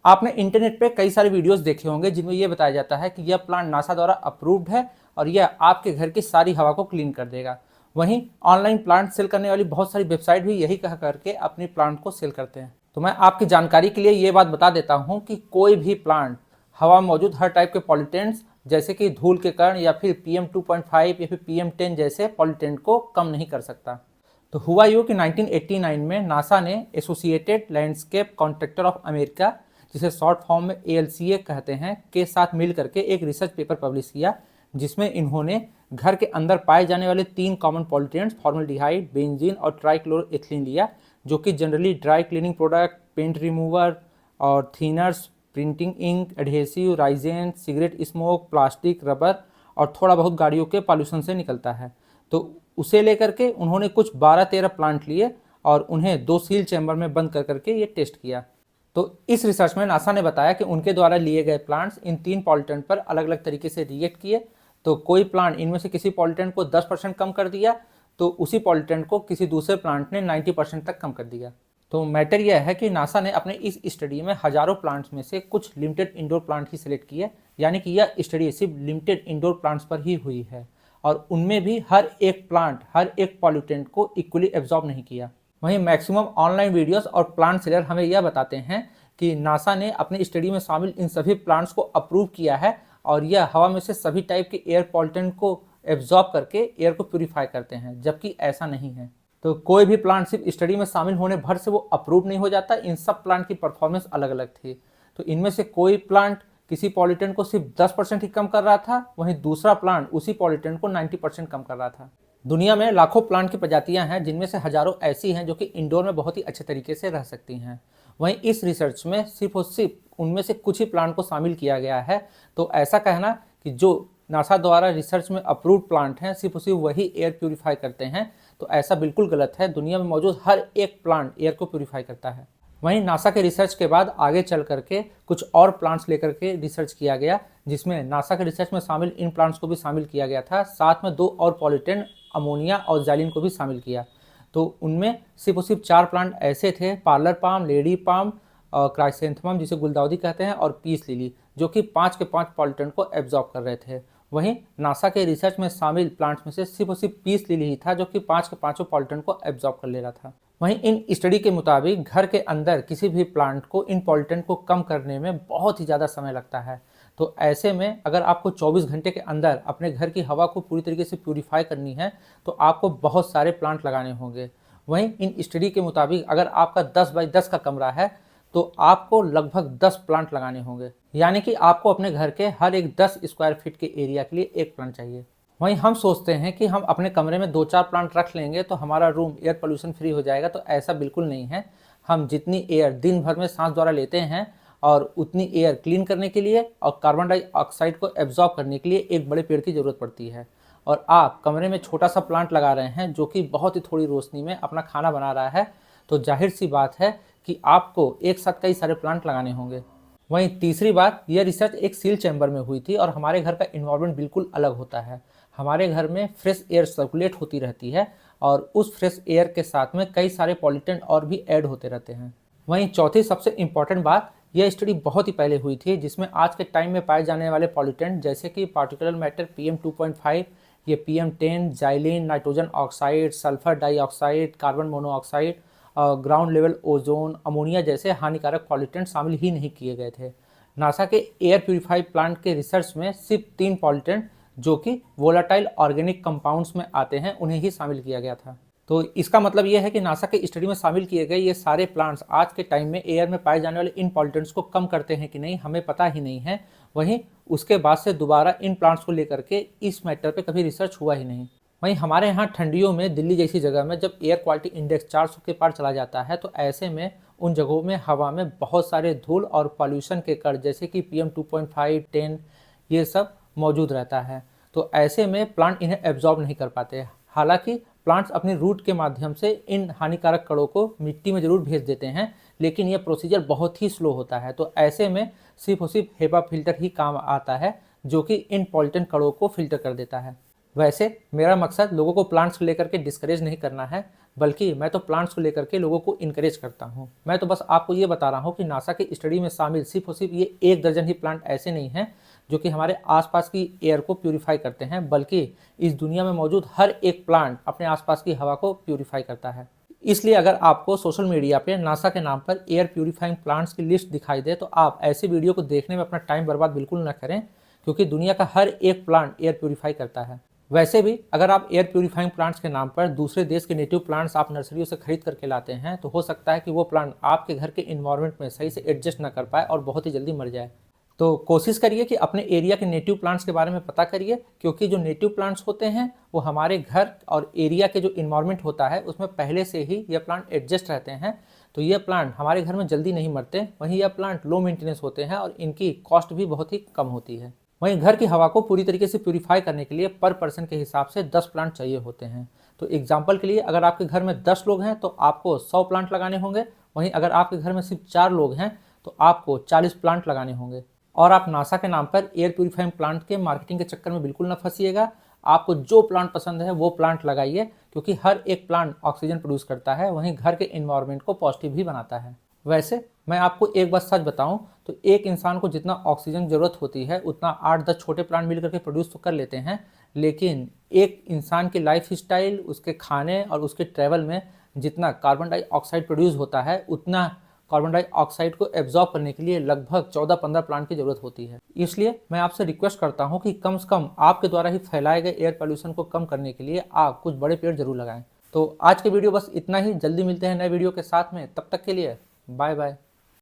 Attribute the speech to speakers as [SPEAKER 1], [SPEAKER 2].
[SPEAKER 1] आपने इंटरनेट पे कई सारे वीडियोस देखे होंगे जिनमें यह बताया जाता है कि यह प्लांट नासा द्वारा अप्रूव्ड है और यह आपके घर की सारी हवा को क्लीन कर देगा। वहीं ऑनलाइन प्लांट सेल करने वाली बहुत सारी वेबसाइट भी यही कह करके अपने प्लांट को सेल करते हैं। तो मैं आपकी जानकारी के लिए ये बात बता देता हूँ कि कोई भी प्लांट हवा में मौजूद हर टाइप के पॉल्यूटेंट्स जैसे कि धूल के कण या फिर PM2.5 या फिर PM10 जैसे पॉल्यूटेंट को कम नहीं कर सकता। तो हुआ यूँ कि 1989 में नासा ने associated landscape contractor of America, जिसे शॉर्ट फॉर्म में ALCA कहते हैं, के साथ मिल करके एक रिसर्च पेपर पब्लिश किया जिसमें इन्होंने घर के अंदर पाए जाने वाले 3 कॉमन पॉल्यूटेंट्स फॉर्मल्डिहाइड, बेंजीन और ट्राइक्लोरोएथिलीन लिया, जो कि generally dry cleaning product, paint remover और thinners, printing ink, adhesive, resin, cigarette smoke, plastic, rubber और थोड़ा बहुत गाड़ियों के पॉल्यूशन से निकलता है। तो उसे लेकर के उन्होंने कुछ 12-13 प्लांट लिए और उन्हें 2 सील चैम्बर में बंद कर करके ये टेस्ट किया। तो इस रिसर्च में नासा ने बताया कि उनके द्वारा लिए गए प्लांट्स इन 3 पॉल्यूटेंट पर अलग अलग तरीके से रिएक्ट किए। तो कोई प्लांट इनमें से किसी पॉल्यूटेंट को 10% कम कर दिया, तो उसी पॉल्यूटेंट को किसी दूसरे प्लांट ने 90% तक कम कर दिया। तो मैटर यह है कि नासा ने अपने इस स्टडी में हजारों प्लांट्स में से कुछ लिमिटेड इंडोर प्लांट ही सिलेक्ट किए, यानी कि यह स्टडी सिर्फ लिमिटेड इंडोर प्लांट्स पर ही हुई है और उनमें भी हर एक प्लांट हर एक पॉल्यूटेंट को इक्वली एब्जॉर्ब नहीं किया। वहीं मैक्सिमम ऑनलाइन वीडियोस और प्लांट सेलर हमें यह बताते हैं कि नासा ने अपने स्टडी में शामिल इन सभी प्लांट्स को अप्रूव किया है और यह हवा में से सभी टाइप के एयर पॉल्यूटेंट को एब्जॉर्ब करके एयर को प्यूरिफाई करते हैं, जबकि ऐसा नहीं है। तो कोई भी प्लांट सिर्फ स्टडी में शामिल होने भर से वो अप्रूव नहीं हो जाता। इन सब प्लांट की परफॉर्मेंस अलग अलग थी। तो इनमें से कोई प्लांट किसी पॉल्यूटेंट को सिर्फ 10% ही कम कर रहा था, वहीं दूसरा प्लांट उसी पॉल्यूटेंट को 90% कम कर रहा था। दुनिया में लाखों प्लांट की प्रजातियां हैं, जिनमें से हजारों ऐसी हैं जो कि इंडोर में बहुत ही अच्छे तरीके से रह सकती हैं। वहीं इस रिसर्च में सिर्फ और सिर्फ उनमें से कुछ ही प्लांट को शामिल किया गया है। तो ऐसा कहना कि जो नासा द्वारा रिसर्च में अप्रूव्ड प्लांट हैं सिर्फ और सिर्फ वही एयर प्यूरिफाई करते हैं, तो ऐसा बिल्कुल गलत है। दुनिया में मौजूद हर एक प्लांट एयर को प्यूरिफाई करता है। वहीं नासा के रिसर्च के बाद आगे चल करके कुछ और प्लांट्स लेकर के रिसर्च किया गया, जिसमें नासा के रिसर्च में शामिल इन प्लांट्स को भी शामिल किया गया था। साथ में 2 और पॉल्यूटेंट अमोनिया और जैलिन को भी शामिल किया। तो उनमें सिर्फ और सिर्फ 4 प्लांट ऐसे थे, parlour palm, lady palm, chrysanthemum जिसे गुलदाउदी कहते हैं, और पीस लिली, जो कि 5 के 5 पॉल्यूटेंट को एब्जॉर्ब कर रहे थे। वहीं नासा के रिसर्च में शामिल प्लांट्स में से सिर्फ और सिर्फ पीस लिली ही था जो कि 5 के 5 पॉल्यूटेंट को एब्जॉर्ब कर ले रहा था। वहीं इन स्टडी के मुताबिक घर के अंदर किसी भी प्लांट को इन पॉल्यूटेंट को कम करने में बहुत ही ज़्यादा समय लगता है। तो ऐसे में अगर आपको 24 घंटे के अंदर अपने घर की हवा को पूरी तरीके से प्यूरिफाई करनी है तो आपको बहुत सारे प्लांट लगाने होंगे। वहीं इन स्टडी के मुताबिक अगर आपका 10 बाई 10 का कमरा है तो आपको लगभग 10 प्लांट लगाने होंगे, यानी कि आपको अपने घर के हर एक 10 स्क्वायर फीट के एरिया के लिए 1 प्लांट चाहिए। वहीं हम सोचते हैं कि हम अपने कमरे में 2-4 प्लांट रख लेंगे तो हमारा रूम एयर पोल्यूशन फ्री हो जाएगा, तो ऐसा बिल्कुल नहीं है। हम जितनी एयर दिन भर में सांस द्वारा लेते हैं और उतनी एयर क्लीन करने के लिए और कार्बन डाइऑक्साइड को एब्जॉर्ब करने के लिए एक बड़े पेड़ की ज़रूरत पड़ती है। और आप कमरे में छोटा सा प्लांट लगा रहे हैं जो कि बहुत ही थोड़ी रोशनी में अपना खाना बना रहा है, तो जाहिर सी बात है कि आपको एक साथ कई सारे प्लांट लगाने होंगे। वहीं तीसरी बात, यह रिसर्च एक सील चैम्बर में हुई थी और हमारे घर का इन्वायरमेंट बिल्कुल अलग होता है। हमारे घर में फ्रेश एयर सर्कुलेट होती रहती है और उस फ्रेश एयर के साथ में कई सारे पॉल्यूटेंट और भी ऐड होते रहते हैं। वहीं चौथी सबसे इम्पॉर्टेंट बात, यह स्टडी बहुत ही पहले हुई थी जिसमें आज के टाइम में पाए जाने वाले पॉल्यूटेंट जैसे कि पार्टिकुलर मैटर PM2.5, ये PM10, xylene, nitrogen oxide, sulphur dioxide, carbon monoxide, ground level ozone, ammonia जैसे हानिकारक पॉल्यूटेंट शामिल ही नहीं किए गए थे। नासा के एयर प्यूरिफाई प्लांट के रिसर्च में सिर्फ 3 पॉल्यूटेंट जो कि वोलाटाइल ऑर्गेनिक कंपाउंड्स में आते हैं उन्हें ही शामिल किया गया था। तो इसका मतलब यह है कि नासा के स्टडी में शामिल किए गए ये सारे प्लांट्स आज के टाइम में एयर में पाए जाने वाले इन पॉल्यूटेंट्स को कम करते हैं कि नहीं, हमें पता ही नहीं है। वहीं उसके बाद से दोबारा इन प्लांट्स को लेकर के इस मैटर पे कभी रिसर्च हुआ ही नहीं। वहीं हमारे यहाँ ठंडियों में दिल्ली जैसी जगह में जब एयर क्वालिटी इंडेक्स 400 के पार चला जाता है तो ऐसे में उन जगहों में हवा में बहुत सारे धूल और पॉल्यूशन के कण जैसे कि PM2.5, 10 ये सब मौजूद रहता है। तो ऐसे में प्लांट इन्हें एब्जॉर्ब नहीं कर पाते। हालांकि प्लांट्स अपनी रूट के माध्यम से इन हानिकारक कणों को मिट्टी में जरूर भेज देते हैं, लेकिन यह प्रोसीजर बहुत ही स्लो होता है। तो ऐसे में सिर्फ और सिर्फ हेपा फिल्टर ही काम आता है जो कि इन पॉल्यूटेंट कणों को फिल्टर कर देता है। वैसे मेरा मकसद लोगों को प्लांट्स को लेकर के डिस्करेज नहीं करना है। बल्कि मैं तो प्लांट्स को लेकर के लोगों को इनकरेज करता हूँ। मैं तो बस आपको ये बता रहा हूँ कि नासा की स्टडी में शामिल सिर्फ और सिर्फ ये 1 दर्जन ही प्लांट ऐसे नहीं हैं जो कि हमारे आसपास की एयर को प्यूरिफाई करते हैं, बल्कि इस दुनिया में मौजूद हर एक प्लांट अपने आसपास की हवा को प्यूरिफाई करता है। इसलिए अगर आपको सोशल मीडिया पे नासा के नाम पर एयर प्यूरिफाइंग प्लांट्स की लिस्ट दिखाई दे तो आप ऐसी वीडियो को देखने में अपना टाइम बर्बाद बिल्कुल न करें, क्योंकि दुनिया का हर एक प्लांट एयर प्यूरिफाई करता है। वैसे भी अगर आप एयर प्यूरिफाइंग प्लांट्स के नाम पर दूसरे देश के नेटिव प्लांट्स आप नर्सरियों से खरीद करके लाते हैं तो हो सकता है कि वो प्लांट आपके घर के इन्वायरमेंट में सही से एडजस्ट न कर पाए और बहुत ही जल्दी मर जाए। तो कोशिश करिए कि अपने एरिया के नेटिव प्लांट्स के बारे में पता करिए, क्योंकि जो नेटिव प्लांट्स होते हैं वो हमारे घर और एरिया के जो इन्वायरमेंट होता है उसमें पहले से ही ये प्लांट एडजस्ट रहते हैं। तो ये प्लांट हमारे घर में जल्दी नहीं मरते। वहीं यह प्लांट लो मेंटेनेंस होते हैं और इनकी कॉस्ट भी बहुत ही कम होती है। वहीं घर की हवा को पूरी तरीके से प्यूरिफाई करने के लिए पर पर्सन के हिसाब से 10 प्लांट चाहिए होते हैं। तो एग्जाम्पल के लिए अगर आपके घर में 10 लोग हैं तो आपको 100 प्लांट लगाने होंगे। वहीं अगर आपके घर में सिर्फ 4 लोग हैं तो आपको 40 प्लांट लगाने होंगे। और आप नासा के नाम पर एयर प्यूरिफाइंग प्लांट के मार्केटिंग के चक्कर में बिल्कुल ना फंसिएगा। आपको जो प्लांट पसंद है वो प्लांट लगाइए, क्योंकि हर एक प्लांट ऑक्सीजन प्रोड्यूस करता है, वहीं घर के इन्वायरमेंट को पॉजिटिव भी बनाता है। वैसे मैं आपको एक बात सच बताऊं तो एक इंसान को जितना ऑक्सीजन जरूरत होती है उतना 8-10 छोटे प्लांट मिल करके प्रोड्यूस तो कर लेते हैं, लेकिन एक इंसान की लाइफ स्टाइल, उसके खाने और उसके ट्रैवल में जितना कार्बन डाइऑक्साइड प्रोड्यूस होता है उतना कार्बन डाइऑक्साइड को एब्जॉर्ब करने के लिए लगभग 14-15 प्लांट की जरूरत होती है। इसलिए मैं आपसे रिक्वेस्ट करता हूं कि कम से कम आपके द्वारा ही फैलाए गए एयर पॉल्यूशन को कम करने के लिए आप कुछ बड़े पेड़ जरूर लगाएं। तो आज के वीडियो बस इतना ही। जल्दी मिलते हैं नए वीडियो के साथ में, तब तक के लिए बाय बाय।